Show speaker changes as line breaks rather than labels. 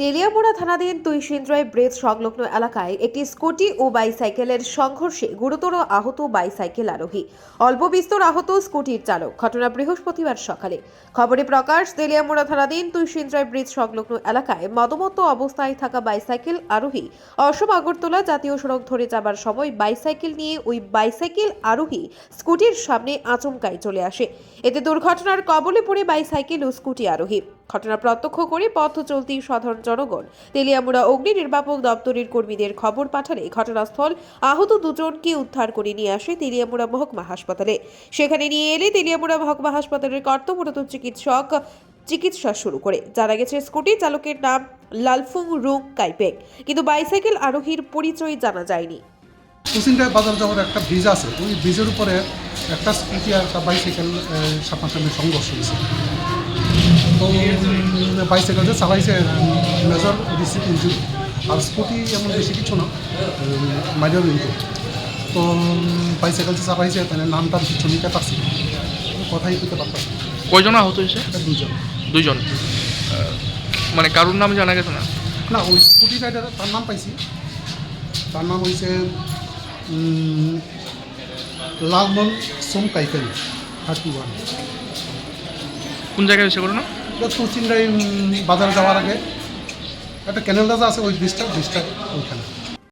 তেলিয়ামুড়া থানাধীন তুইসিন্দ্রায় ব্রিজ সংলগ্ন এলাকায় একটি স্কুটি ও বাইসাইকেলের সংঘর্ষে গুরুতর আহত বাইসাইকেল আরোহী। অল্প বিস্তর আহত স্কুটির চালক। ঘটনা বৃহস্পতিবার সকালে। খবরে প্রকাশ, তেলিয়ামুড়া থানাধীন তুইসিন্দ্রায় ব্রিজ সংলগ্ন এলাকায় মদমত্ত অবস্থায় থাকা বাইসাইকেল আরোহী অসম আগরতলা জাতীয় সড়ক ধরে যাবার সময় বাইসাইকেল নিয়ে ওই বাইসাইকেল আরোহী স্কুটির সামনে আচমকাই চলে আসে। এতে দুর্ঘটনার কবলে পড়ে বাইসাইকেল ও স্কুটি আরোহী। ঘটনা প্রত্যক্ষ করে পথ চলতি সাধারণ জনগণ তেলিয়ামুড়া অগ্নি নির্বাপক দপ্তরের কর্মীদের খবর পাঠালে ঘটনাস্থল আহত দুজনকে উদ্ধার করে নিয়ে আসে তেলিয়ামুড়া মহকুমা হাসপাতালে। সেখানে নিয়ে এলে তেলিয়ামুড়া মহকুমা হাসপাতালের কর্তব্যরত চিকিৎসক চিকিৎসা শুরু করে। জানা গেছে স্কুটি চালকের নাম লালফুং রুং কাইপেক, কিন্তু বাইসাইকেল আরোহীর পরিচয় জানা যায়নি।
তুইসিন্দ্রায় বাজার যাওয়ার একটা ব্রিজ আছে, ওই ব্রিজের উপরে একটা স্কুটি আর একটা বাইসাইকেল সামনাসামনি সংঘর্ষ হয়েছে। তো বাইসাইকেল যে চালাইছে মেজর রিসিভ ইঞ্জুরি, আর স্কুটি এমন বেশি কিছু না, মাইনর ইঞ্জুরি। তো বাইসাইকেল যে চালাইছে তাহলে নামটা কিছু নিতে পারছি, কথাই দিতে পারতাম।
কয়জন আহত হয়েছে? দুইজন। মানে কারোর নাম জানা গেছে না?
না, ওই স্কুটি রাইডার তার নাম পাইছি, তার নাম হয়েছে লালমন সোম কাইপেল 31।
কোন জায়গায় হয়েছে করো না?
তুইসিন্দ্রায় বাজারে যাওয়ার আগে একটা ক্যানেল রাজা আছে, ওই ব্রিজটা ওইখানে।